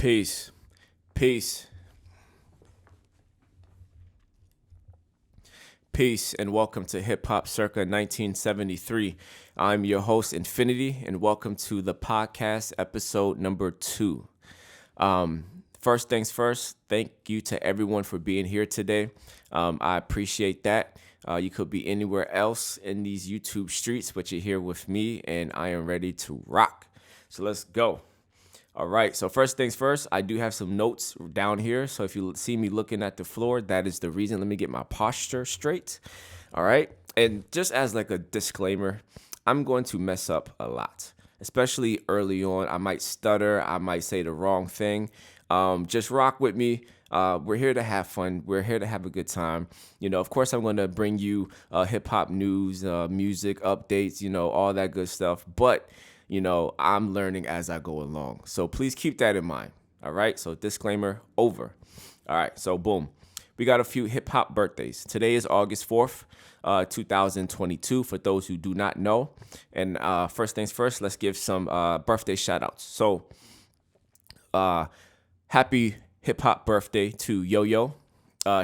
Peace. Peace. Peace and welcome to HipHop circa 1973. I'm your host, Infinity, and welcome to the podcast episode number 2. First things first, thank you to everyone for being here today. I appreciate that. You could be anywhere else in these YouTube streets, but you're here with me, and I am ready to rock. So let's go. All right, so first things first, I do have some notes down here. So if you see me looking at the floor, that is the reason. Let me get my posture straight. All right, and just as like a disclaimer, I'm going to mess up a lot, especially early on. I might stutter, I might say the wrong thing. Just rock with me. We're here to have fun. We're here to have a good time. Of course, I'm going to bring you hip hop news, music updates, all that good stuff. But I'm learning as I go along. So please keep that in mind. All right. So disclaimer over. All right. So boom. We got a few hip hop birthdays. Today is August 4th, 2022, for those who do not know. And first things first, let's give some birthday shout outs. So happy hip hop birthday to Yo-Yo.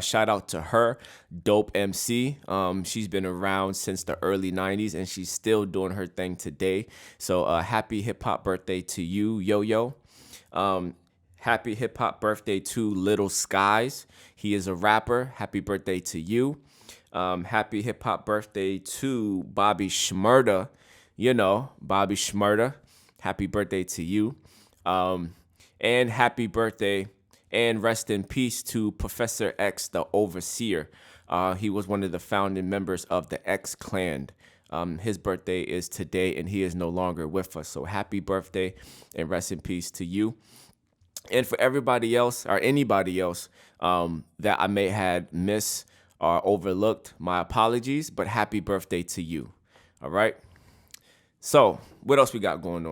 Shout out to her, Dope MC. She's been around since the early 90s and she's still doing her thing today. So happy hip hop birthday to you, Yo-Yo. Happy hip hop birthday to Little Skies. He is a rapper. Happy birthday to you. Happy hip hop birthday to Bobby Shmurda. Bobby Shmurda. Happy birthday to you. And happy birthday and rest in peace to Professor X, the Overseer. He was one of the founding members of the X Clan. His birthday is today, and he is no longer with us. So happy birthday and rest in peace to you. And for everybody else or anybody else that I may have missed or overlooked, my apologies, but happy birthday to you. All right? So what else we got going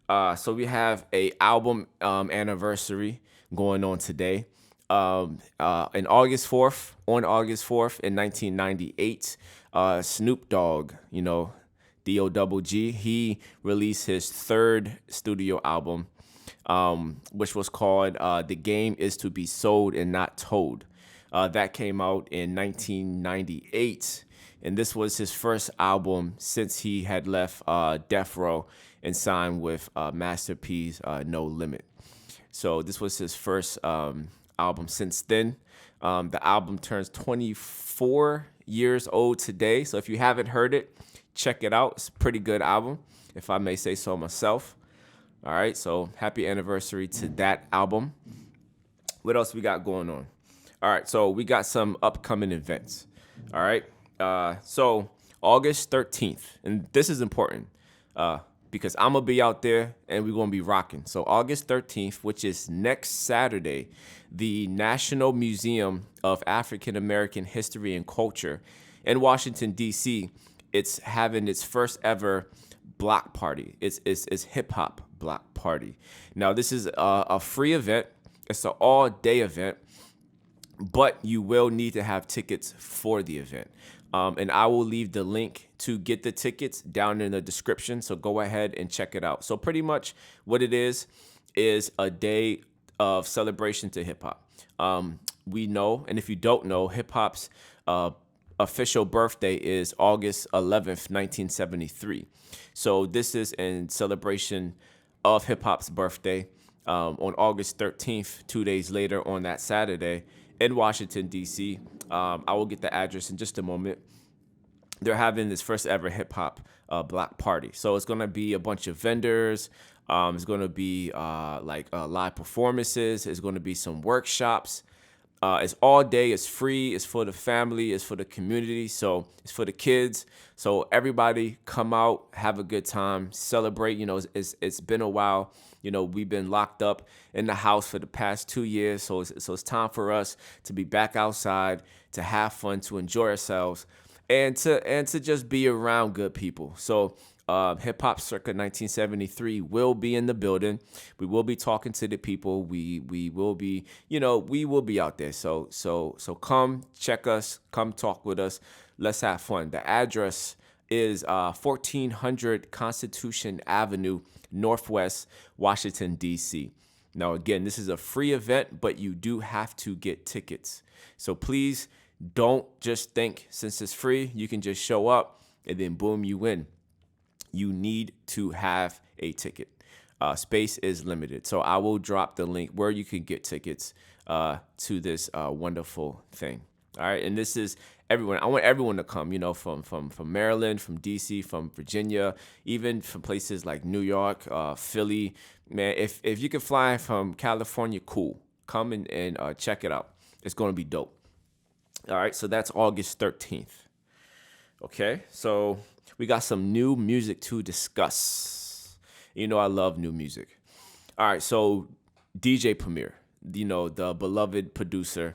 on? So we have a album anniversary going on today. On August 4th in 1998, Snoop Dogg, D-O-double-G, he released his third studio album, which was called The Game Is to Be Sold and Not Told. That came out in 1998, and this was his first album since he had left Death Row and signed with Master P's No Limit. So this was his first album since then. The album turns 24 years old today. So if you haven't heard it, check it out. It's a pretty good album, if I may say so myself. All right, so happy anniversary to that album. What else we got going on? All right, so we got some upcoming events. All right, so August 13th, and this is important. Because I'm going to be out there and we're going to be rocking. So August 13th, which is next Saturday, the National Museum of African American History and Culture in Washington, D.C., it's having its first ever block party. It's hip-hop block party. Now, this is a free event. It's an all-day event, but you will need to have tickets for the event. And I will leave the link to get the tickets down in the description. So go ahead and check it out. So pretty much what it is a day of celebration to hip hop. We know, and if you don't know, hip hop's official birthday is August 11th, 1973. So this is in celebration of hip hop's birthday on August 13th, 2 days later on that Saturday in Washington, D.C. I will get the address in just a moment. They're having this first ever hip hop block party. So it's going to be a bunch of vendors. It's going to be live performances. It's going to be some workshops. It's all day. It's free. It's for the family. It's for the community. So it's for the kids. So everybody come out, have a good time, celebrate. It's been a while. We've been locked up in the house for the past 2 years. So it's time for us to be back outside, to have fun, to enjoy ourselves, and to just be around good people. So HipHop circa 1973 will be in the building. We will be talking to the people. We will be, we will be out there. So come check us, come talk with us. Let's have fun. The address is 1400 Constitution Avenue, Northwest, Washington, D.C. Now, again, this is a free event, but you do have to get tickets. So please don't just think since it's free, you can just show up and then boom, you win. You need to have a ticket. Space is limited. So I will drop the link where you can get tickets to this wonderful thing. All right. And this is everyone. I want everyone to come, from Maryland, from DC, from Virginia, even from places like New York, Philly. Man, if you can fly from California, cool. Come and check it out. It's going to be dope. All right. So that's August 13th. Okay. So we got some new music to discuss. I love new music. All right. So DJ Premier, the beloved producer,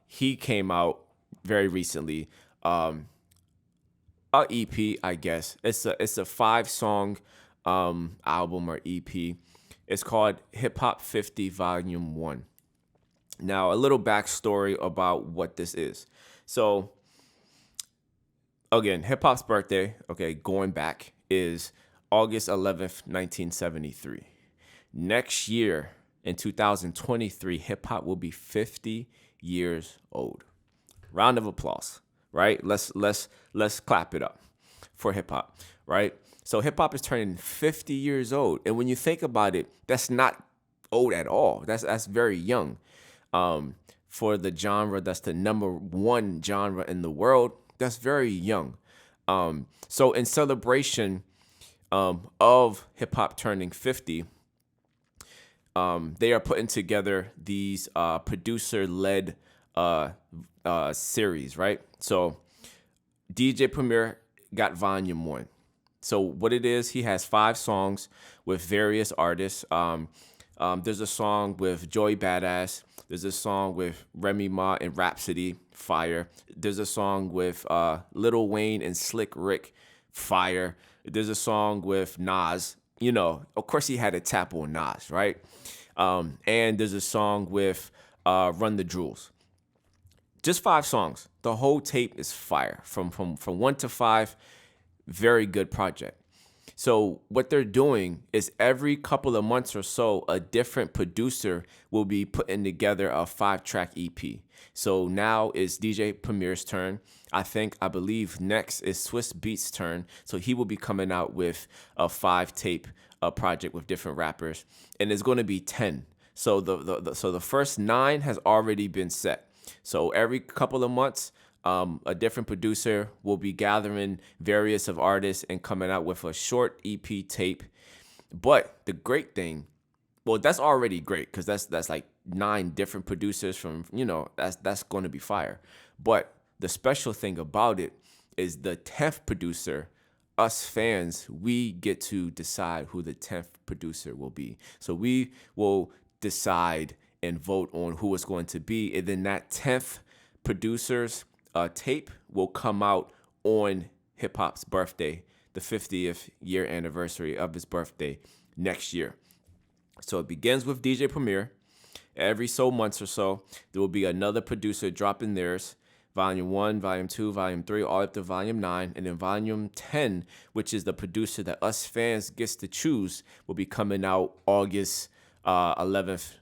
he came out very recently. A EP, I guess. It's a 5-song album or EP. It's called HipHop 50 Volume 1. Now, a little backstory about what this is. So, again, hip hop's birthday, going back, is August 11th, 1973. Next year, in 2023, hip hop will be 50 years old. Round of applause, right? Let's clap it up for hip hop, right? So hip hop is turning 50 years old, and when you think about it, that's not old at all. That's very young. For the genre that's the number one genre in the world, that's very young. So in celebration of hip hop turning 50, they are putting together these producer-led series, right? So DJ Premier got Volume 1. So what it is, he has 5 songs with various artists. There's a song with Joey Badass. There's a song with Remy Ma and Rhapsody, fire. There's a song with Lil Wayne and Slick Rick, fire. There's a song with Nas. Of course he had a tap on Nas, right? And there's a song with Run the Jewels. Just 5 songs. The whole tape is fire. From 1 to 5, very good project. So what they're doing is every couple of months or so, a different producer will be putting together a 5-track EP. So now it's DJ Premier's turn. I believe next is Swiss Beats' turn. So he will be coming out with a 5-tape project with different rappers, and it's going to be 10. So the first 9 has already been set. So every couple of months, a different producer will be gathering various of artists and coming out with a short EP tape. But the great thing, well, that's already great because that's like 9 different producers from, that's going to be fire. But the special thing about it is the 10th producer, us fans, we get to decide who the 10th producer will be. So we will decide and vote on who it's going to be. And then that 10th producer's tape will come out on hip hop's birthday, the 50th year anniversary of his birthday next year. So it begins with DJ Premier. Every so months or so, there will be another producer dropping theirs. Volume 1, Volume 2, Volume 3, all up to Volume 9. And then Volume 10, which is the producer that us fans gets to choose, will be coming out August 11th,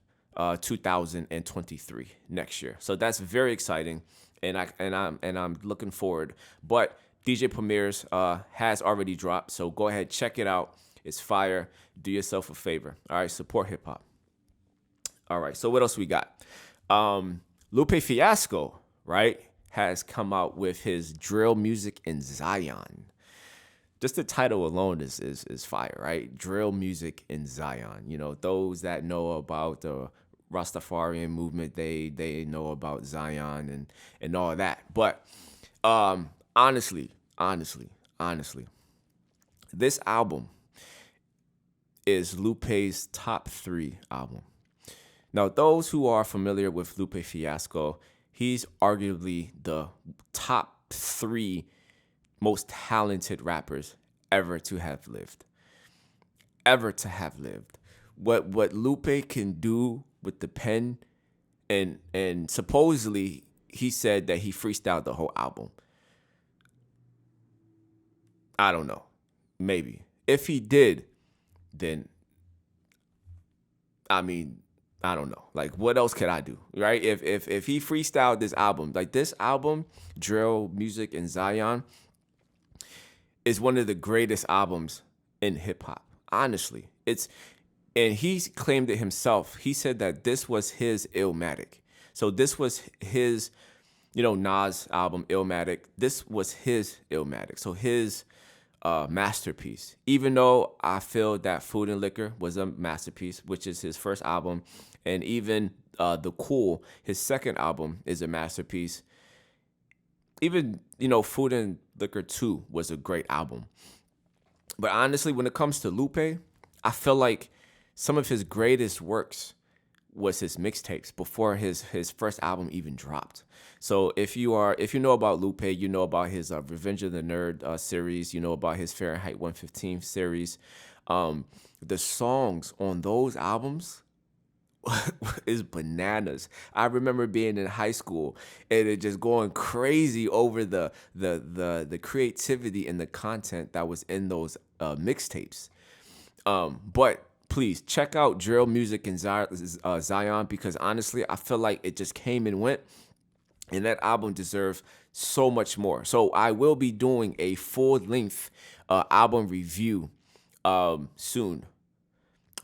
2023 next year. So that's very exciting, and I'm looking forward. But DJ Premier's has already dropped, so go ahead, check it out. It's fire. Do yourself a favor. All right, support hip hop. All right, so what else we got? Lupe Fiasco, right, has come out with his Drill Music in Zion. Just the title alone is fire, right? Drill Music in Zion. Those that know about the Rastafarian movement, they know about Zion and all that. But honestly, this album is Lupe's top 3 album. Now, those who are familiar with Lupe Fiasco, he's arguably the top 3 most talented rappers ever to have lived. What Lupe can do with the pen, and supposedly he said that he freestyled the whole album. I don't know. Maybe. If he did, then I mean, I don't know. Like, what else could I do, right? If he freestyled this album, like this album, Drill Music and Zion, is one of the greatest albums in hip hop. Honestly, and he claimed it himself. He said that this was his Illmatic. So this was his, Nas album Illmatic. This was his Illmatic. So his masterpiece. Even though I feel that Food and Liquor was a masterpiece, which is his first album, and even The Cool, his second album, is a masterpiece. Even, Food and Liquor 2 was a great album. But honestly, when it comes to Lupe, I feel like some of his greatest works was his mixtapes before his first album even dropped. So if you know about Lupe, you know about his Revenge of the Nerd series, you know about his Fahrenheit 115 series. The songs on those albums is bananas. I remember being in high school and it just going crazy over the creativity and the content that was in those mixtapes. But please check out Drill Music and Zion, because honestly, I feel like it just came and went, and that album deserves so much more. So I will be doing a full-length album review soon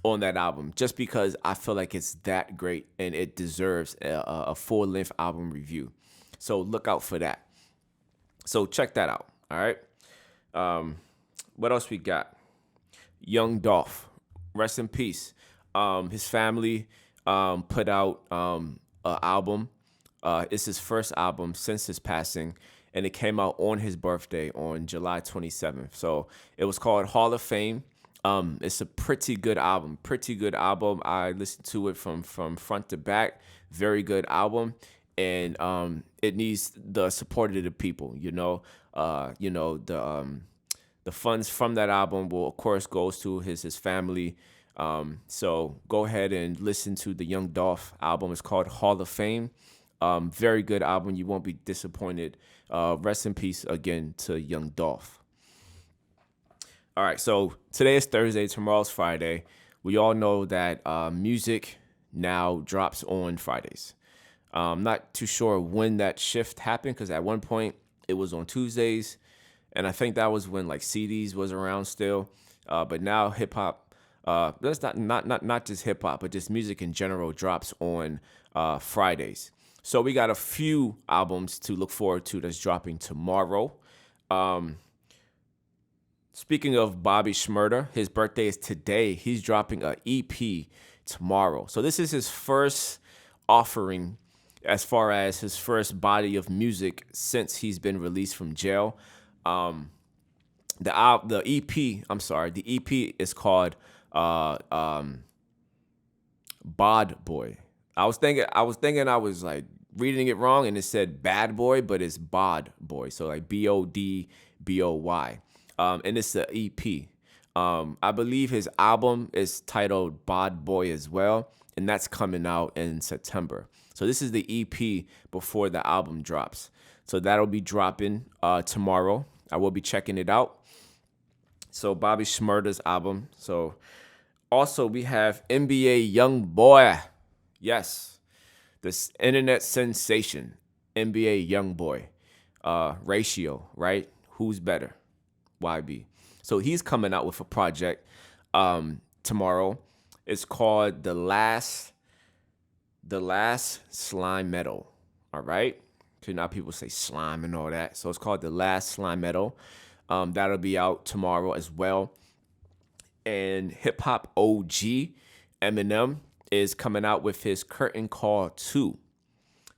on that album, just because I feel like it's that great and it deserves a full-length album review. So look out for that. So check that out. All right. What else we got? Young Dolph, rest in peace. His family put out an album. It's his first album since his passing, and it came out on his birthday on July 27th. So it was called Hall of Fame. It's a pretty good album. I listened to it from front to back. Very good album, and it needs the support of the people. The funds from that album will, of course, goes to his family. So go ahead and listen to the Young Dolph album. It's called Hall of Fame. Very good album. You won't be disappointed. Rest in peace again to Young Dolph. All right, so today is Thursday. Tomorrow's Friday. We all know that music now drops on Fridays. I'm not too sure when that shift happened, because at one point it was on Tuesdays. And I think that was when like CDs was around still. But now hip hop, that's not just hip hop, but just music in general drops on Fridays. So we got a few albums to look forward to that's dropping tomorrow. Speaking of Bobby Shmurda, his birthday is today. He's dropping an EP tomorrow. So this is his first offering as far as his first body of music since he's been released from jail. The EP is called Bod Boy. I was thinking I was like reading it wrong, and it said Bad Boy, but it's Bod Boy. So like BODBOY. And it's the EP. I believe his album is titled Bod Boy as well, and that's coming out in September. So this is the EP before the album drops. So that'll be dropping tomorrow. I will be checking it out. So Bobby Shmurda's album. So also we have NBA YoungBoy. Yes, this internet sensation, NBA YoungBoy. Ratio, right? Who's better? YB. So he's coming out with a project tomorrow. It's called The Last Slime Metal. All right. So now people say slime and all that. So it's called The Last Slime Metal. That'll be out tomorrow as well. And HipHop OG Eminem is coming out with his Curtain Call 2.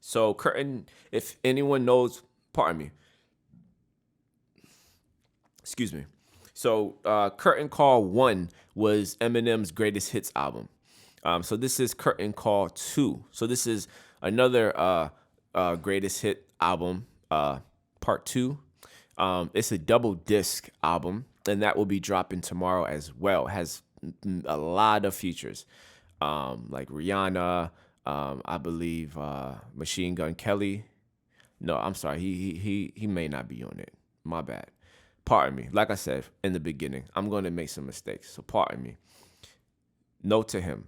So Curtain, if anyone knows, pardon me. Excuse me. So Curtain Call 1 was Eminem's greatest hits album. So this is Curtain Call 2. So this is another greatest hit album, part 2. It's a double disc album, and that will be dropping tomorrow as well. It has a lot of features, like Rihanna, I believe Machine Gun Kelly. No, I'm sorry, he may not be on it. My bad. Pardon me. Like I said in the beginning, I'm going to make some mistakes, so pardon me. Note to him.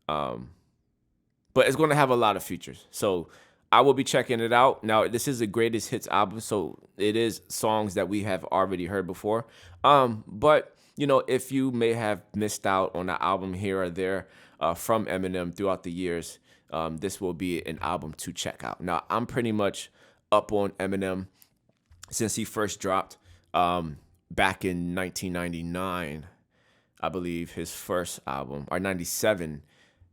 But it's going to have a lot of features. So I will be checking it out. Now, this is the greatest hits album, so it is songs that we have already heard before. But, if you may have missed out on an album here or there from Eminem throughout the years, this will be an album to check out. Now, I'm pretty much up on Eminem since he first dropped back in 1999, I believe his first album, or 97,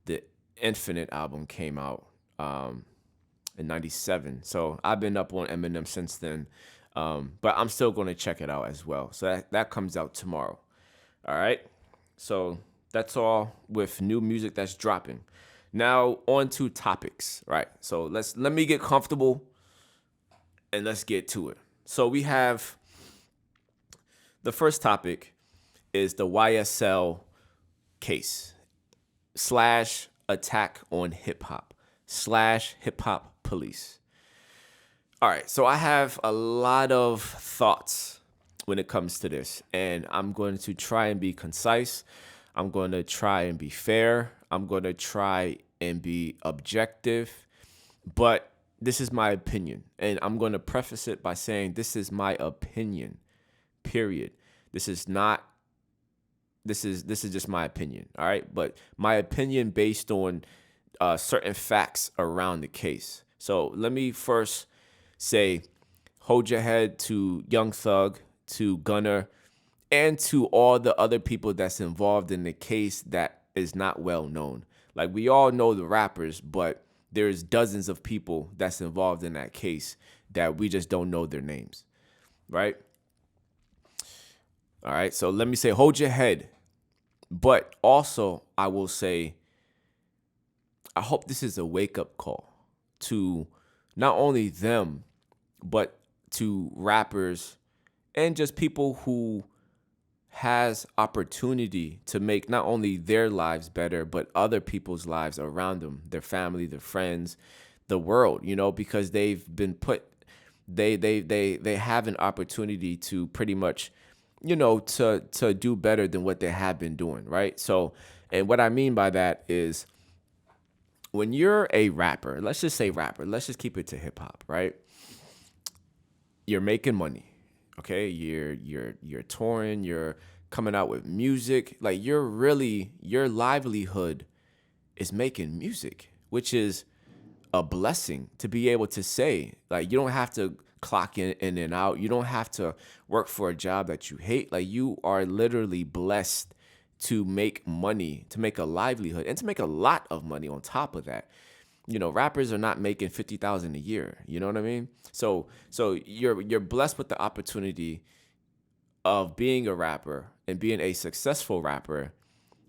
the Infinite album came out in 97. So I've been up on Eminem since then, but I'm still going to check it out as well. So that comes out tomorrow. All right. So that's all with new music that's dropping. Now on to topics, right? So let me get comfortable and let's get to it. So we have the first topic is the YSL case / attack on hip hop / hip hop police. All right, so I have a lot of thoughts when it comes to this, and I'm going to try and be concise. I'm going to try and be fair. I'm going to try and be objective, but this is my opinion, and I'm going to preface it by saying this is my opinion, period. This is just my opinion, all right? But my opinion based on certain facts around the case. So let me first say, hold your head to Young Thug, to Gunner, and to all the other people that's involved in the case that is not well known. Like, we all know the rappers, but there's dozens of people that's involved in that case that we just don't know their names, right? All right, so let me say, hold your head. But also, I will say, I hope this is a wake-up call to not only them, but to rappers and just people who has opportunity to make not only their lives better, but other people's lives around them, their family, their friends, the world, because they've been put, they have an opportunity to pretty much, to do better than what they have been doing, right? So, and what I mean by that is, when you're a rapper, let's just say rapper, let's just keep it to hip hop, right? You're making money, okay? You're touring, you're coming out with music. Like, your livelihood is making music, which is a blessing to be able to say. Like, you don't have to clock in and out. You don't have to work for a job that you hate. Like, you are literally blessed to make money, to make a livelihood, and to make a lot of money on top of that. Rappers are not making $50,000 a year. You know what I mean? So you're blessed with the opportunity of being a rapper and being a successful rapper,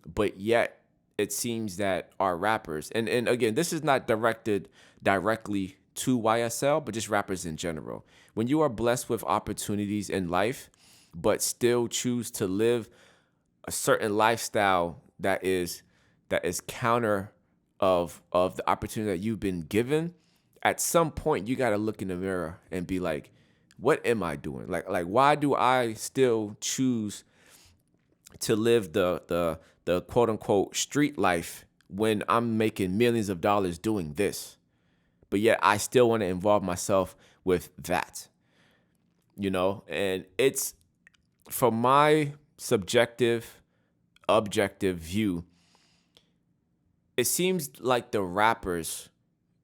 but yet it seems that our rappers, and again, this is not directed directly to YSL, but just rappers in general. When you are blessed with opportunities in life, but still choose to live a certain lifestyle that is counter of the opportunity that you've been given, at some point you got to look in the mirror and be like, what am I doing? Like why do I still choose to live the quote unquote street life when I'm making millions of dollars doing this? But yet I still want to involve myself with that. And it's, from my subjective, objective view, it seems like the rappers,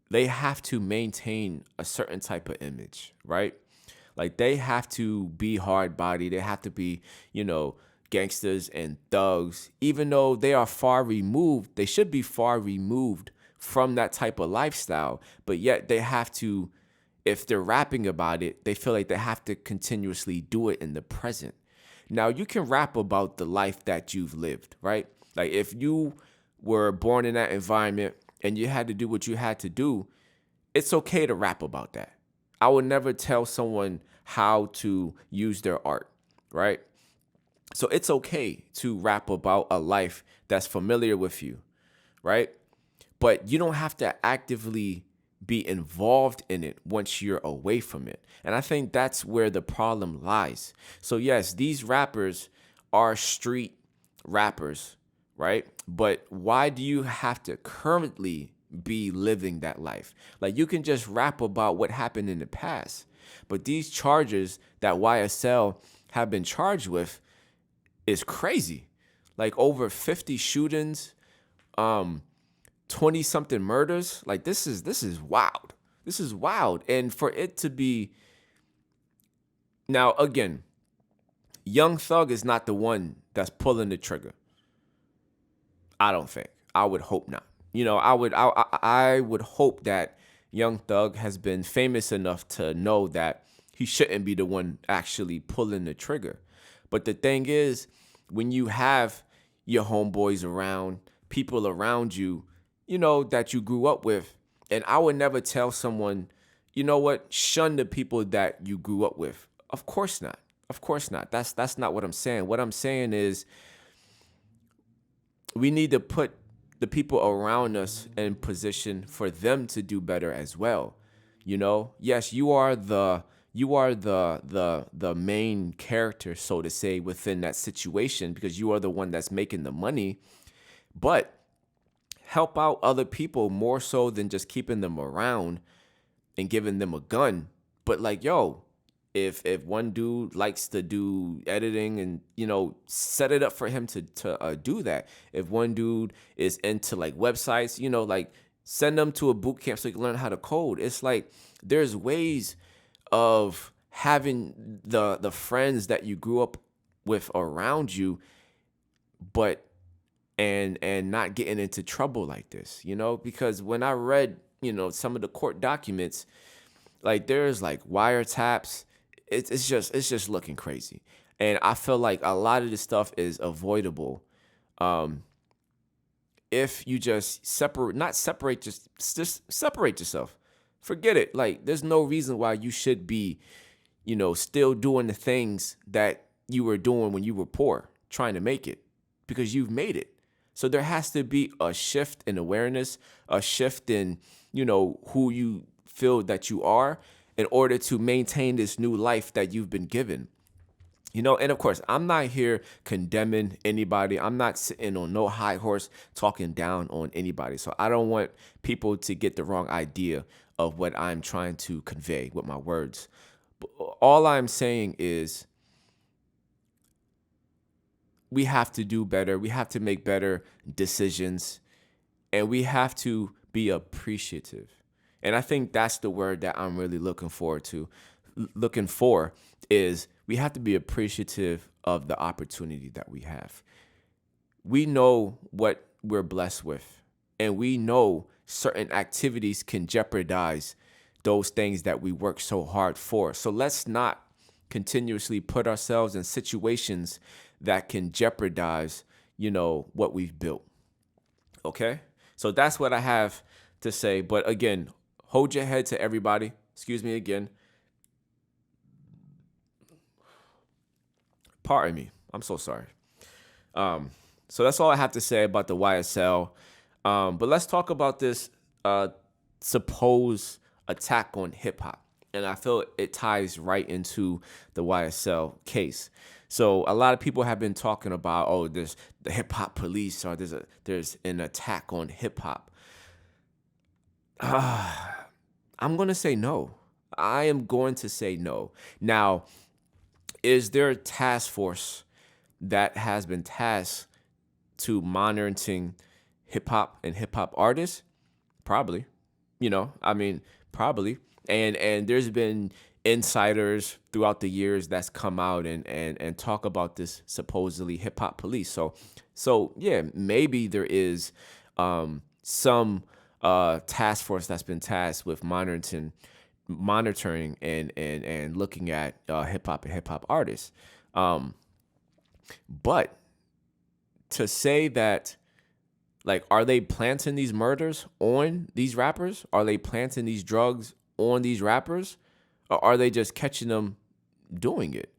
they have to maintain a certain type of image, right? Like, they have to be hard body. They have to be, gangsters and thugs, even though they are far removed. They should be far removed from that type of lifestyle, but yet they have to, if they're rapping about it, they feel like they have to continuously do it in the present. Now, you can rap about the life that you've lived, right? Like, if you were born in that environment and you had to do what you had to do, it's okay to rap about that. I would never tell someone how to use their art, right? So it's okay to rap about a life that's familiar with you, right? But you don't have to actively be involved in it once you're away from it. And I think that's where the problem lies. So yes, these rappers are street rappers, right? But why do you have to currently be living that life? Like, you can just rap about what happened in the past. But these charges that YSL have been charged with is crazy. Like over 50 shootings, 20 something murders. Like, this is wild. This is wild. And for it to be, now again, Young Thug is not the one that's pulling the trigger. I don't think. I would hope not. I would hope that Young Thug has been famous enough to know that he shouldn't be the one actually pulling the trigger. But the thing is, when you have your homeboys around, people around you, that you grew up with, and I would never tell someone, you know what, shun the people that you grew up with. Of course not. Of course not. That's not what I'm saying. What I'm saying is, we need to put the people around us in position for them to do better as well. Yes, you are the main character, so to say, within that situation, because you are the one that's making the money. But help out other people more so than just keeping them around and giving them a gun. But like, yo, if one dude likes to do editing and, set it up for him to do that. If one dude is into like websites, like send them to a boot camp so you can learn how to code. It's like there's ways of having the friends that you grew up with around you, but and not getting into trouble like this, because when I read, some of the court documents, like there's like wiretaps. It's just looking crazy. And I feel like a lot of this stuff is avoidable. If you just separate yourself. Forget it. Like, there's no reason why you should be, still doing the things that you were doing when you were poor, trying to make it, because you've made it. So there has to be a shift in awareness, a shift in, who you feel that you are, in order to maintain this new life that you've been given. And of course, I'm not here condemning anybody. I'm not sitting on no high horse talking down on anybody. So I don't want people to get the wrong idea of what I'm trying to convey with my words. But all I'm saying is, we have to do better. We have to make better decisions, and we have to be appreciative. And I think that's the word that I'm really looking for is we have to be appreciative of the opportunity that we have. We know what we're blessed with, and we know certain activities can jeopardize those things that we work so hard for. So let's not continuously put ourselves in situations that can jeopardize, what we've built. Okay? So that's what I have to say. But again, hold your head to everybody. Excuse me again. Pardon me. I'm so sorry. So that's all I have to say about the YSL. But let's talk about this supposed attack on hip-hop. And I feel it ties right into the YSL case. So a lot of people have been talking about, there's the hip-hop police, or there's an attack on hip-hop. I'm going to say no. I am going to say no. Now, is there a task force that has been tasked to monitoring hip-hop and hip-hop artists? Probably. Probably. And there's been insiders throughout the years that's come out and talk about this supposedly hip-hop police. So yeah, maybe there is some task force that's been tasked with monitoring and looking at hip-hop and hip-hop artists. But to say that, like, are they planting these murders on these rappers? Are they planting these drugs on these rappers? Or are they just catching them doing it?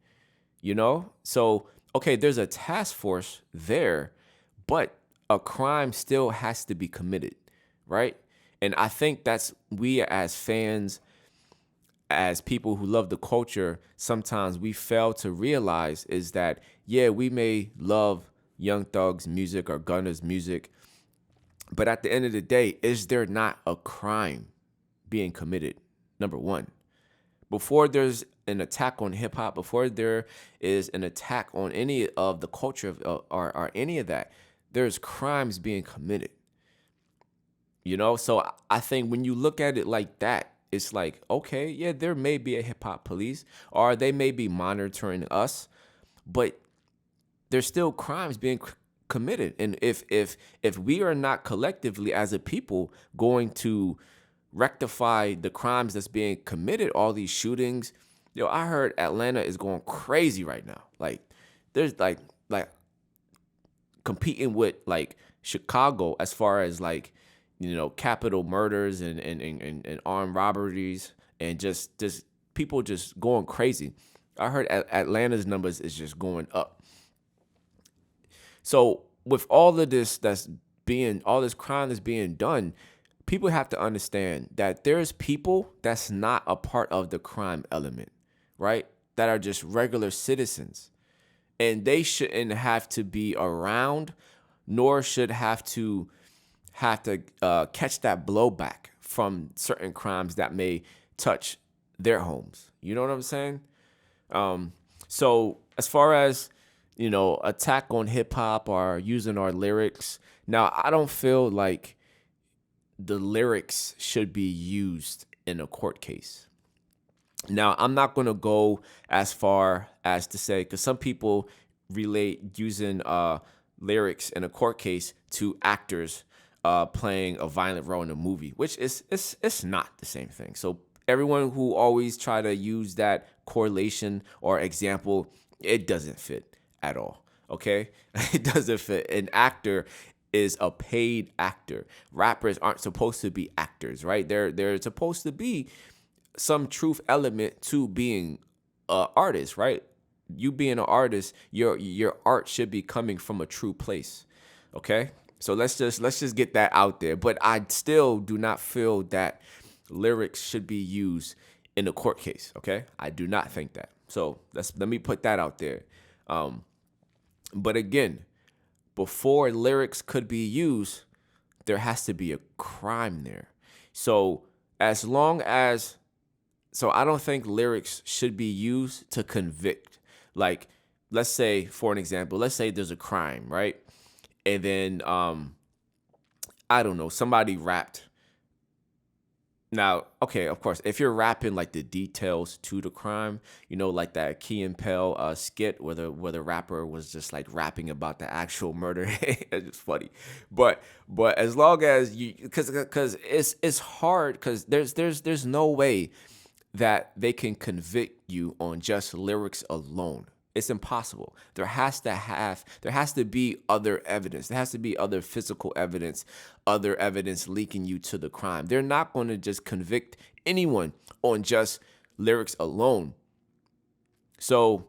So, okay, there's a task force there, but a crime still has to be committed, right? And I think that's, we as fans, as people who love the culture, sometimes we fail to realize is that, yeah, we may love Young Thug's music or Gunna's music. But at the end of the day, is there not a crime being committed? Number one, before there's an attack on hip hop, before there is an attack on any of the culture or any of that, there's crimes being committed. So I think when you look at it like that, it's like, okay, yeah, there may be a hip hop police or they may be monitoring us, but there's still crimes being committed. And if we are not collectively as a people going to rectify the crimes that's being committed, all these shootings, I heard Atlanta is going crazy right now. Like there's like competing with like Chicago as far as like, capital murders and armed robberies and just people just going crazy. I heard Atlanta's numbers is just going up. So with all of this all this crime that's being done, people have to understand that there's people that's not a part of the crime element, right? That are just regular citizens. And they shouldn't have to be around, nor should have to catch that blowback from certain crimes that may touch their homes. You know what I'm saying? So as far as, attack on hip hop or using our lyrics, now I don't feel like the lyrics should be used in a court case. Now, I'm not going to go as far as to say, because some people relate using lyrics in a court case to actors playing a violent role in a movie, which it's not the same thing. So everyone who always try to use that correlation or example, it doesn't fit at all. Okay, it doesn't fit. An actor is a paid actor. Rappers aren't supposed to be actors, right? They're supposed to be some truth element to being an artist, right? You being an artist, your art should be coming from a true place. Okay? So let's just get that out there. But I still do not feel that lyrics should be used in a court case. Okay? I do not think that. So let me put that out there. But again, before lyrics could be used, there has to be a crime there. So I don't think lyrics should be used to convict. Like, let's say, for an example, let's say there's a crime, right? And then, I don't know, somebody rapped. Now, okay, of course, if you're rapping like the details to the crime, like that Key and Peele skit where the rapper was just like rapping about the actual murder, it's funny. But as long as because it's hard, because there's no way that they can convict you on just lyrics alone. It's impossible. There has to be other evidence. There has to be other physical evidence, other evidence linking you to the crime. They're not going to just convict anyone on just lyrics alone. So,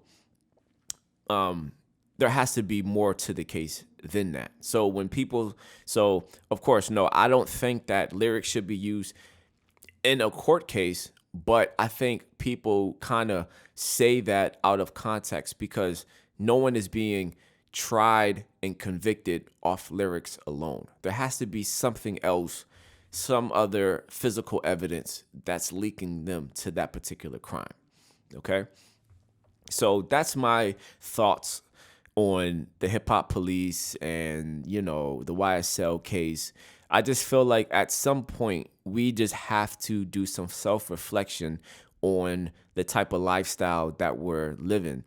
there has to be more to the case than that. So of course, no, I don't think that lyrics should be used in a court case. But I think people kind of say that out of context because no one is being tried and convicted off lyrics alone. There has to be something else, some other physical evidence that's linking them to that particular crime. Okay? So that's my thoughts on the hip hop police and, the YSL case. I just feel like at some point we just have to do some self-reflection on the type of lifestyle that we're living.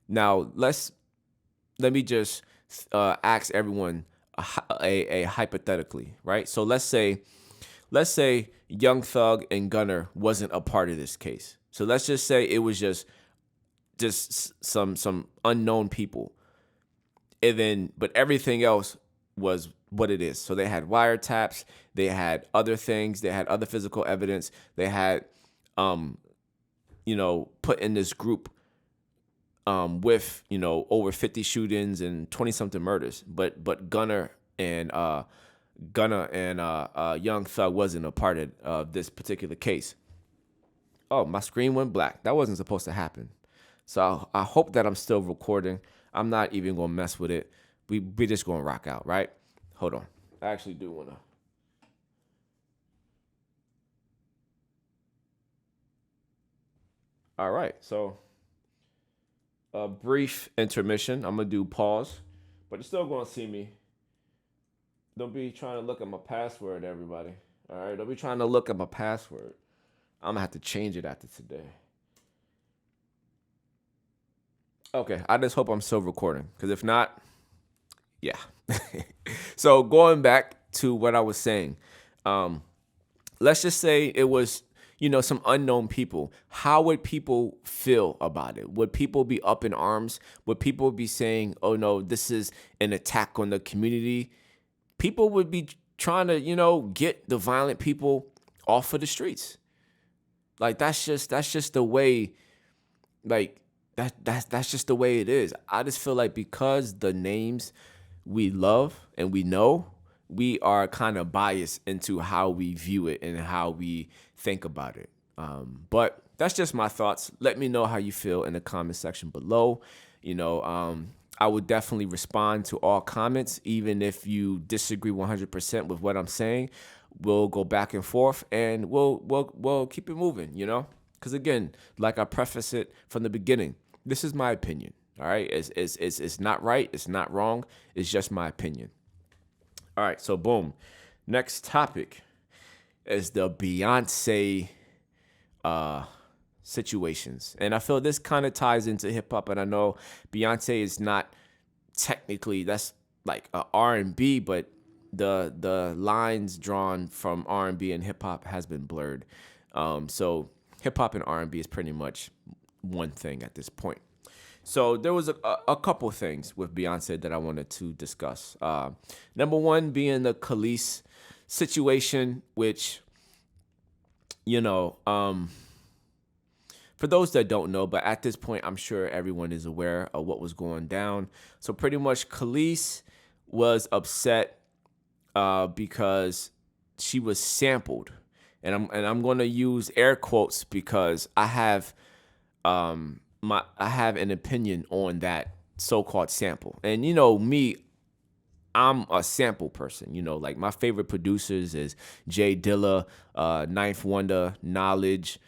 Now, let me just ask everyone a hypothetically, right? So let's say Young Thug and Gunna wasn't a part of this case. So let's just say it was just some unknown people, but everything else was what it is. So they had wiretaps, they had other things, they had other physical evidence, they had, put in this group with, over 50 shootings and 20 something murders. But Gunna and Young Thug wasn't a part of this particular case. Oh, my screen went black. That wasn't supposed to happen. So I hope that I'm still recording. I'm not even going to mess with it. we just gonna rock out, right? Hold on. I actually do wanna. All right, so a brief intermission. I'm gonna do pause, but you're still gonna see me. Don't be trying to look at my password, everybody. All right, don't be trying to look at my password. I'm gonna have to change it after today. Okay, I just hope I'm still recording, because if not, yeah. So going back to what I was saying, um, let's just say it was, some unknown people. How would people feel about it? Would people be up in arms? Would people be saying, oh no, this is an attack on the community? People would be trying to, get the violent people off of the streets. Like that's just the way, like that's just the way it is. I just feel like because the names we love and we know, we are kind of biased into how we view it and how we think about it. But that's just my thoughts. Let me know how you feel in the comment section below. I would definitely respond to all comments, even if you disagree 100% with what I'm saying. We'll go back and forth, and we'll keep it moving. Because again, like I preface it from the beginning, this is my opinion. All right, it's not right, it's not wrong. It's just my opinion. All right, so boom. Next topic is the Beyonce situations. And I feel this kind of ties into hip hop. And I know Beyonce is not technically, that's like a R&B, but the lines drawn from R&B and hip hop has been blurred. So hip hop and R&B is pretty much one thing at this point. So there was a couple things with Beyonce that I wanted to discuss. Number one being the Kelis situation, which, for those that don't know, but at this point, I'm sure everyone is aware of what was going down. So pretty much Kelis was upset because she was sampled. And I'm going to use air quotes because I have an opinion on that so-called sample. And me, I'm a sample person. Like my favorite producers is Jay Dilla, Ninth Wonder, Knowledge,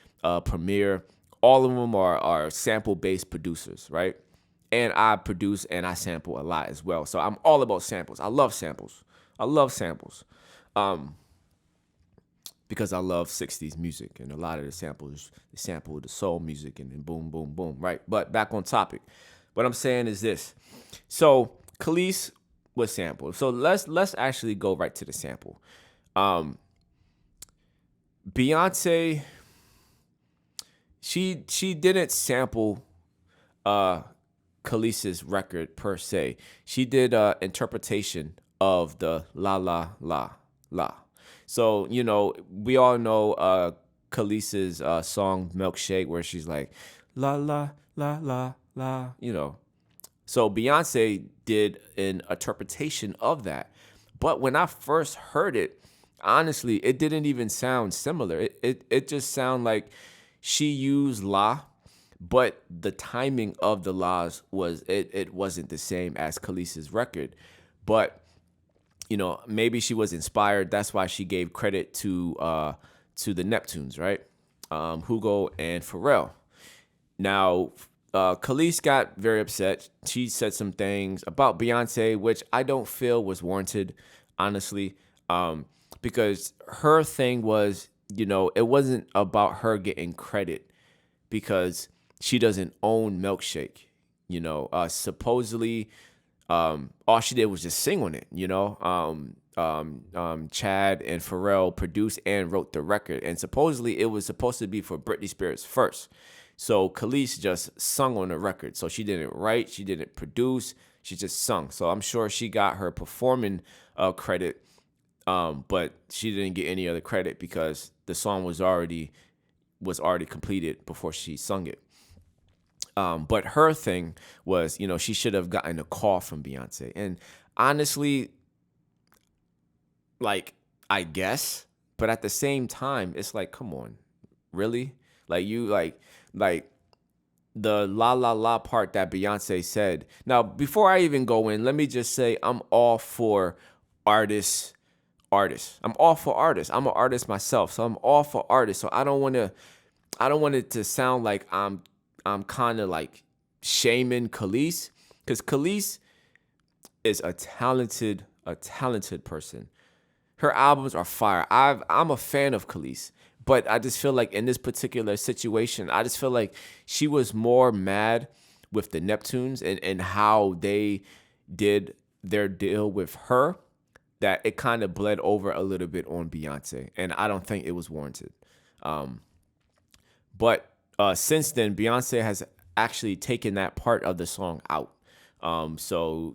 Premier. All of them are sample-based producers, right? And I produce and I sample a lot as well. So I'm all about samples. I love samples. Because I love 60s music, and a lot of the samples, they sample the soul music and then boom, boom, boom, right? But back on topic. What I'm saying is this. So Kelis was sampled. So let's actually go right to the sample. Beyonce, she didn't sample Kelis's record per se. She did an interpretation of the la la la la. So, we all know Kelis's song Milkshake, where she's like, la, la, la, la, la, So Beyonce did an interpretation of that. But when I first heard it, honestly, it didn't even sound similar. It just sounded like she used la, but the timing of the laws it wasn't the same as Kelis's record. But maybe she was inspired. That's why she gave credit to the Neptunes, right? Hugo and Pharrell. Now, Kelis got very upset. She said some things about Beyonce, which I don't feel was warranted, honestly, because her thing was, it wasn't about her getting credit because she doesn't own Milkshake. Supposedly, all she did was just sing on it, Chad and Pharrell produced and wrote the record, and supposedly it was supposed to be for Britney Spears first. So Kelis just sung on the record. So she didn't write, she didn't produce, she just sung. So I'm sure she got her performing credit, but she didn't get any other credit because the song was already completed before she sung it. But her thing was, she should have gotten a call from Beyonce. And honestly, like, I guess, but at the same time, it's like, come on, really? Like, you, like, the la la la part that Beyonce said. Now, before I even go in, let me just say I'm all for artists. I'm all for artists. I'm an artist myself, so I'm all for artists. So I don't want it to sound like I'm kind of like shaming Kelis, because Kelis is a talented person. Her albums are fire. I'm a fan of Kelis, but I just feel like in this particular situation, I just feel like she was more mad with the Neptunes and how they did their deal with her, that it kind of bled over a little bit on Beyonce, and I don't think it was warranted. But since then, Beyonce has actually taken that part of the song out. So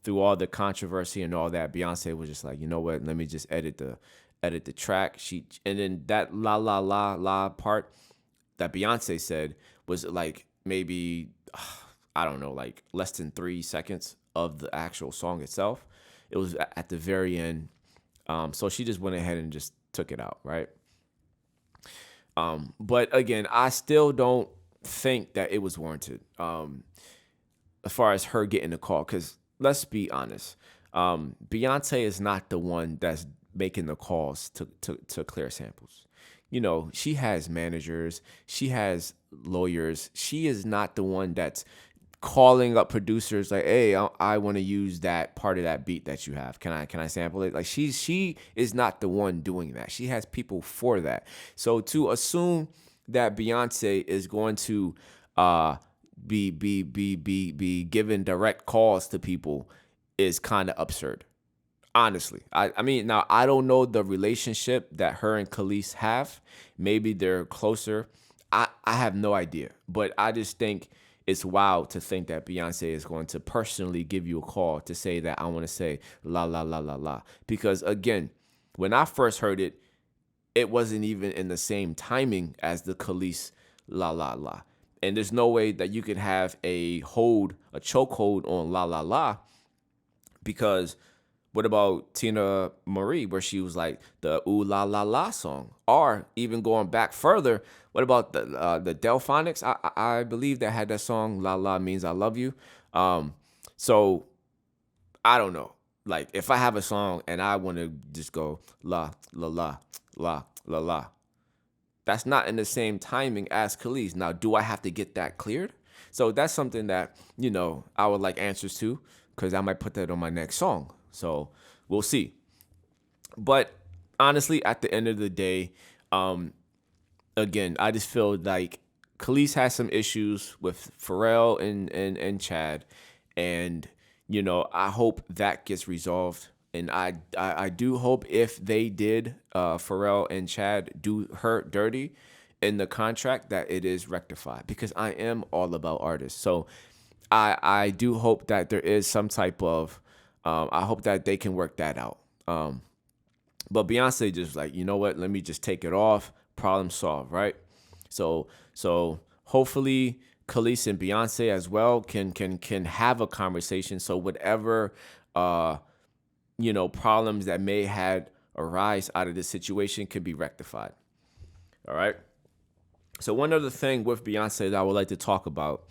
through all the controversy and all that, Beyonce was just like, you know what? Let me just edit the track. And then that la la la la part that Beyonce said was like maybe I don't know, like less than 3 seconds of the actual song itself. It was at the very end. So she just went ahead and just took it out, right? But again, I still don't think that it was warranted as far as her getting the call. Because let's be honest, Beyonce is not the one that's making the calls to clear samples. She has managers, she has lawyers. She is not the one that's calling up producers like, hey, I want to use that part of that beat that you have. Can I sample it? Like she is not the one doing that. She has people for that. So to assume that Beyonce is going to be giving direct calls to people is kind of absurd. Honestly, I mean, now I don't know the relationship that her and Kelis have. Maybe they're closer. I have no idea, but I just think it's wild to think that Beyonce is going to personally give you a call to say that I want to say la la la la la. Because again, when I first heard it, it wasn't even in the same timing as the Kelis la la la. And there's no way that you could have a chokehold on la la la, because what about Tina Marie, where she was like the Ooh La La La song? Or even going back further, what about the Delphonics? I believe that had that song La La Means I Love You. So I don't know. Like if I have a song and I want to just go la la la la la la, that's not in the same timing as Kelis. Now, do I have to get that cleared? So that's something that I would like answers to, because I might put that on my next song. So we'll see. But honestly, at the end of the day, again, I just feel like Kelis has some issues with Pharrell and Chad, and I hope that gets resolved. And I do hope if they did Pharrell and Chad do her dirty in the contract, that it is rectified, because I am all about artists. So I do hope that there is some type of I hope that they can work that out. But Beyonce just like, you know what? Let me just take it off. Problem solved, right? So hopefully Kelis and Beyonce as well can have a conversation. So whatever problems that may had arise out of this situation can be rectified. All right. So one other thing with Beyonce that I would like to talk about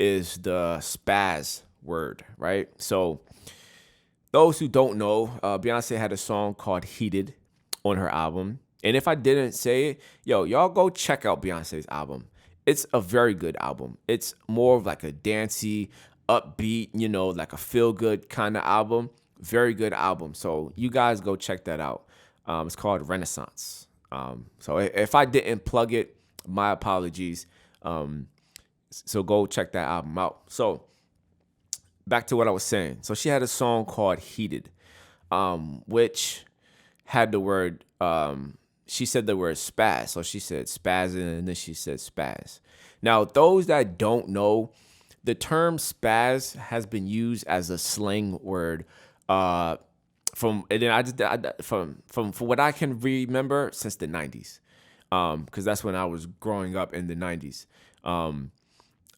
is the spaz word, right? So those who don't know, Beyonce had a song called Heated on her album. And if I didn't say it, y'all go check out Beyonce's album. It's a very good album. It's more of like a dancey, upbeat, like a feel-good kind of album. Very good album. So you guys go check that out. It's called Renaissance. So if I didn't plug it, my apologies. So go check that album out. So back to what I was saying. So she had a song called Heated, which had the word, she said the word spaz. So she said spazzing, and then she said spaz. Now, those that don't know, the term spaz has been used as a slang word from what I can remember since the 90s, because that's when I was growing up in the 90s.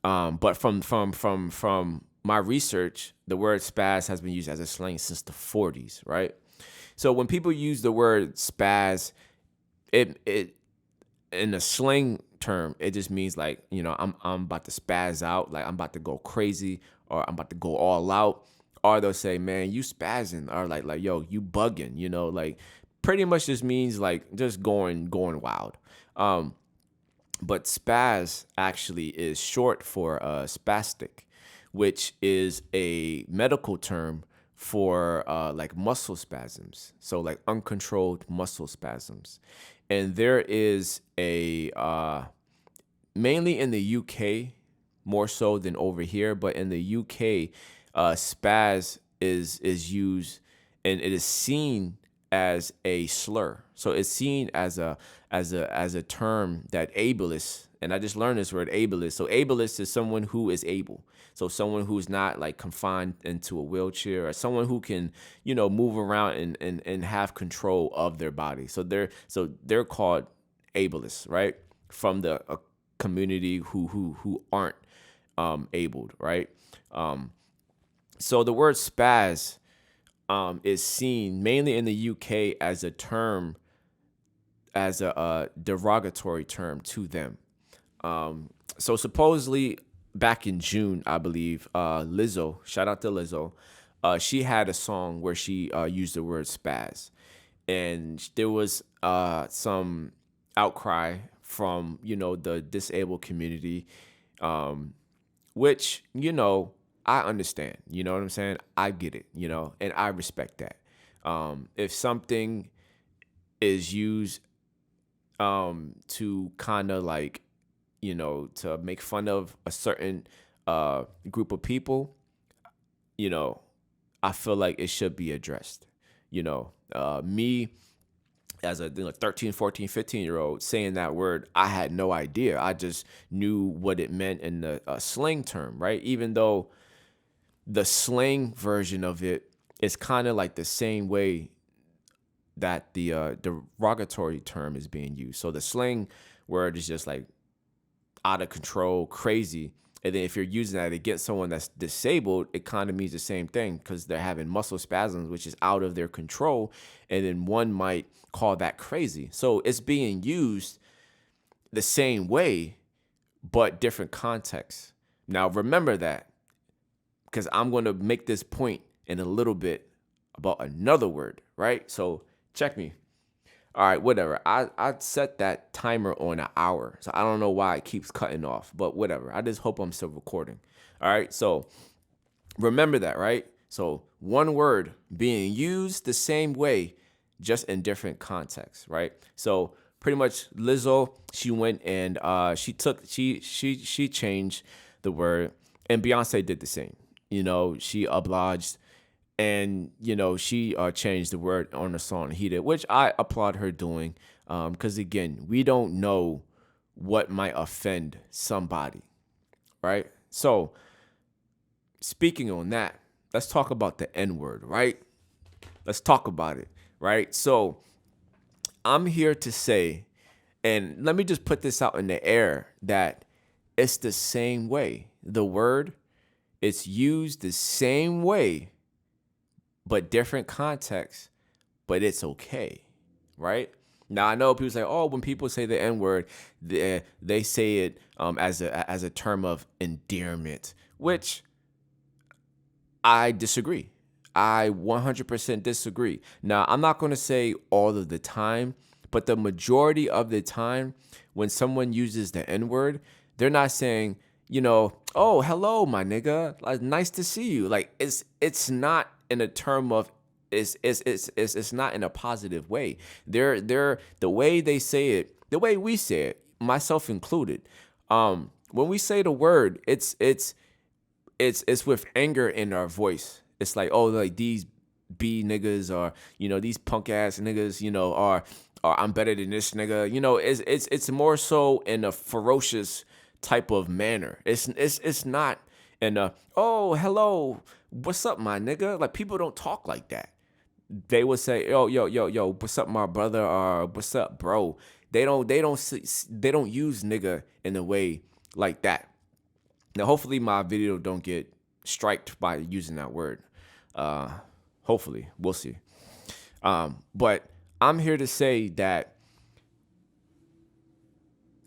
But from my research, the word spaz has been used as a slang since the 40s, right? So when people use the word spaz, it in a slang term, it just means like, I'm about to spaz out, like I'm about to go crazy, or I'm about to go all out. Or they'll say, man, you spazzing, or like, yo, you bugging, like pretty much just means like just going wild. But spaz actually is short for spastic, which is a medical term for like muscle spasms. So like uncontrolled muscle spasms. And there is a mainly in the UK, more so than over here, but in the UK, spaz is used, and it is seen as a slur. So it's seen as a term that ableist, and I just learned this word, ableist. So ableist is someone who is able. So someone who's not like confined into a wheelchair, or someone who can, move around and have control of their body. So they're called ableists, right? From the community who aren't abled, right? So the word spaz is seen mainly in the UK as a term, as a derogatory term to them. So supposedly back in June, I believe, Lizzo, shout out to Lizzo, she had a song where she used the word spaz, and there was some outcry from the disabled community, which I understand. You know what I'm saying? I get it. And I respect that. If something is used to kind of like to make fun of a certain group of people, I feel like it should be addressed. Me as a 13, 14, 15-year-old saying that word, I had no idea. I just knew what it meant in the slang term, right? Even though the slang version of it is kind of like the same way that the derogatory term is being used. So the slang word is just like out of control, crazy. And then if you're using that against someone that's disabled, it kind of means the same thing, because they're having muscle spasms, which is out of their control. And then one might call that crazy. So it's being used the same way, but different contexts. Now, remember that, because I'm going to make this point in a little bit about another word, right? So check me. All right, whatever. I set that timer on an hour, so I don't know why it keeps cutting off, but whatever. I just hope I'm still recording. All right, so remember that, right? So one word being used the same way, just in different contexts, right? So pretty much Lizzo, she went and she changed the word, and Beyonce did the same. She obliged, and she changed the word on the song Heated, which I applaud her doing, because again, we don't know what might offend somebody, right? So speaking on that, let's talk about the N-word, right? Let's talk about it, right? So I'm here to say, and let me just put this out in the air, that it's the same way. The word, it's used the same way, but different context, but it's okay, right? Now, I know people say, oh, when people say the N-word, they say it as a term of endearment, which I disagree. I 100% disagree. Now, I'm not going to say all of the time, but the majority of the time when someone uses the N-word, they're not saying, oh, hello, my nigga, like, nice to see you. Like, it's not in a term of, it's not in a positive way. They're the way they say it, the way we say it, myself included. When we say the word, it's with anger in our voice. It's like, oh, like these B niggas, or these punk ass niggas, or I'm better than this nigga. It's more so in a ferocious type of manner. It's not in a, oh, hello, what's up, my nigga? Like, people don't talk like that. They would say, yo, what's up, my brother, or what's up, bro? They don't use nigga in a way like that. Now, hopefully my video don't get striked by using that word. Hopefully, we'll see. But I'm here to say that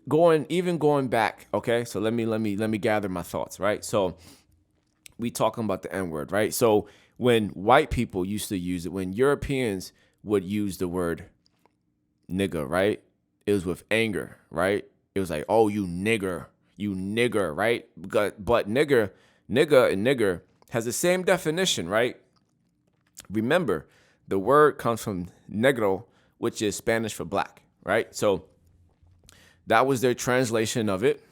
going back, okay? So let me gather my thoughts, right? So we talking about the N-word, right? So when white people used to use it, when Europeans would use the word nigga, right? It was with anger, right? It was like, oh, you nigger, right? But nigga and nigger has the same definition, right? Remember, the word comes from negro, which is Spanish for black, right? So that was their translation of it.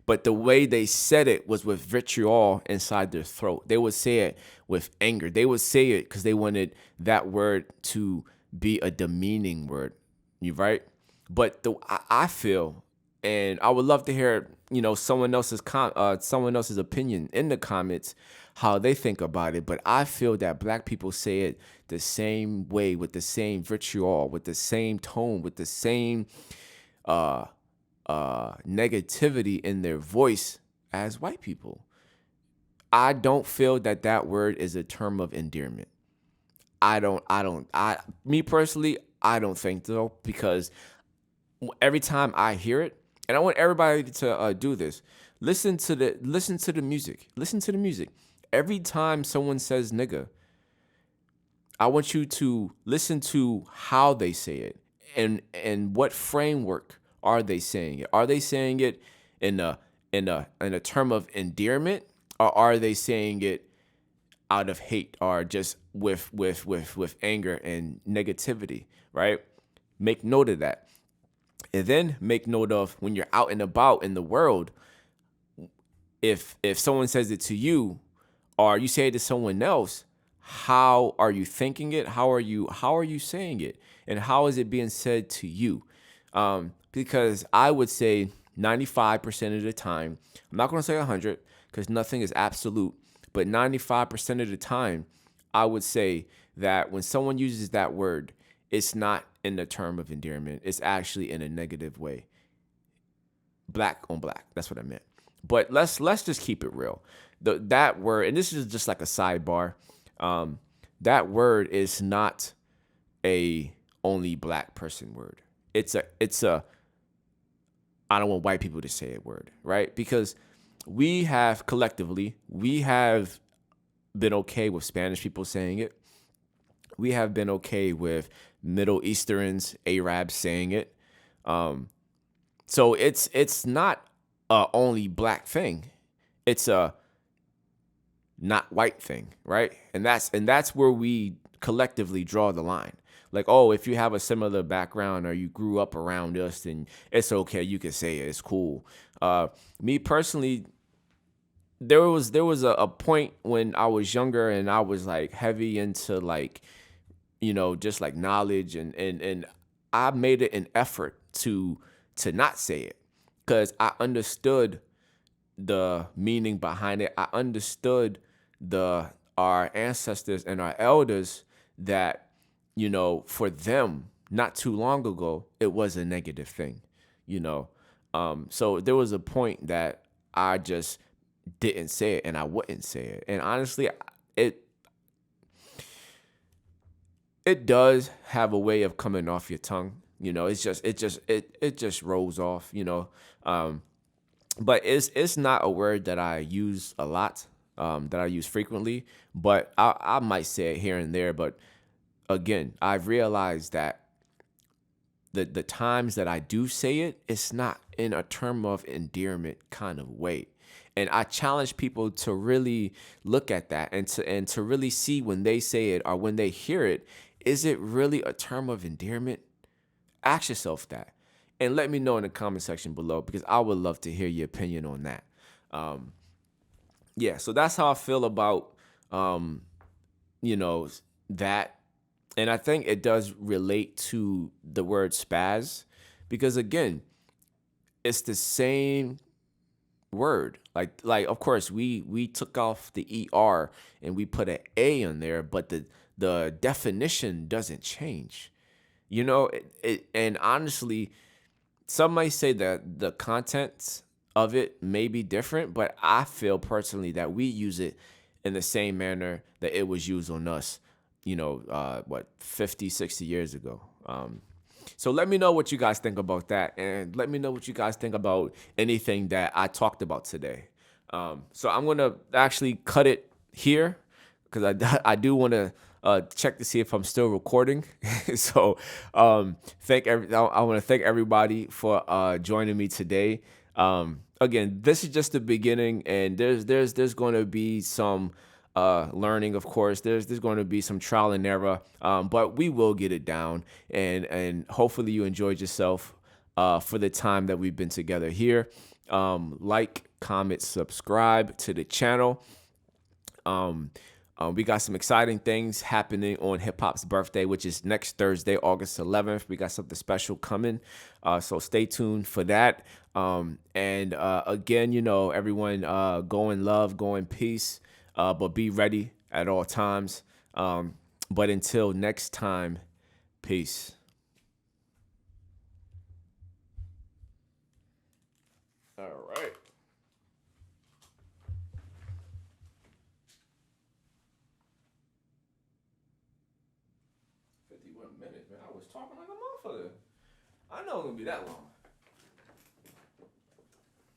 But the way they said it was with vitriol inside their throat. They would say it with anger. They would say it because they wanted that word to be a demeaning word. You right? But I feel, and I would love to hear, someone else's opinion in the comments, how they think about it. But I feel that black people say it the same way, with the same vitriol, with the same tone, with the same negativity in their voice as white people. I don't feel that word is a term of endearment. Me personally, I don't think so, because every time I hear it, and I want everybody to do this, listen to the music. Listen to the music. Every time someone says nigga, I want you to listen to how they say it, and what framework are they saying it? Are they saying it in a term of endearment, or are they saying it out of hate, or just with anger and negativity, right? Make note of that. And then make note of, when you're out and about in the world, if someone says it to you, or you say it to someone else, how are you thinking it? How are you saying it? And how is it being said to you? Because I would say 95% of the time, I'm not going to say 100, because nothing is absolute, but 95% of the time, I would say that when someone uses that word, it's not in the term of endearment. It's actually in a negative way. Black on black. That's what I meant. But let's just keep it real. That word, and this is just like a sidebar, that word is not a only black person word. It's a I don't want white people to say it word, right? Because we have been okay with Spanish people saying it. We have been okay with Middle Easterns, Arabs saying it. So it's not a only black thing. It's a not white thing, right? And that's where we collectively draw the line. Like, oh, if you have a similar background or you grew up around us, then it's okay. You can say it. It's cool. Me personally, there was a point when I was younger and I was like heavy into like, just like knowledge, and I made it an effort to not say it, because I understood the meaning behind it. I understood our ancestors and our elders, that, for them, not too long ago, it was a negative thing, So there was a point that I just didn't say it, and I wouldn't say it. And honestly, it does have a way of coming off your tongue. It just rolls off, but it's not a word that I use a lot, that I use frequently, but I might say it here and there. But again, I've realized that the times that I do say it, it's not in a term of endearment kind of way. And I challenge people to really look at that, and to really see, when they say it or when they hear it, is it really a term of endearment? Ask yourself that, and let me know in the comment section below, because I would love to hear your opinion on that. Yeah, so that's how I feel about, that. And I think it does relate to the word spaz, because again, it's the same word. Like of course we took off the ER and we put an A in there, but the definition doesn't change. And honestly, some might say that the contents of it may be different, but I feel personally that we use it in the same manner that it was used on us, 50, 60 years ago. So let me know what you guys think about that, and let me know what you guys think about anything that I talked about today. So I'm gonna actually cut it here because I do want to check to see if I'm still recording. So I want to thank everybody for joining me today. Again, this is just the beginning, and there's going to be some learning, of course. There's going to be some trial and error, but we will get it down, and hopefully you enjoyed yourself for the time that we've been together here. Like, comment, subscribe to the channel. We got some exciting things happening on Hip Hop's birthday, which is next Thursday, August 11th. We got something special coming, so stay tuned for that. And again, everyone, go in love, go in peace, but be ready at all times. But until next time, peace. All right. 51 minutes, man. I was talking like a motherfucker. I know it's gonna be that long.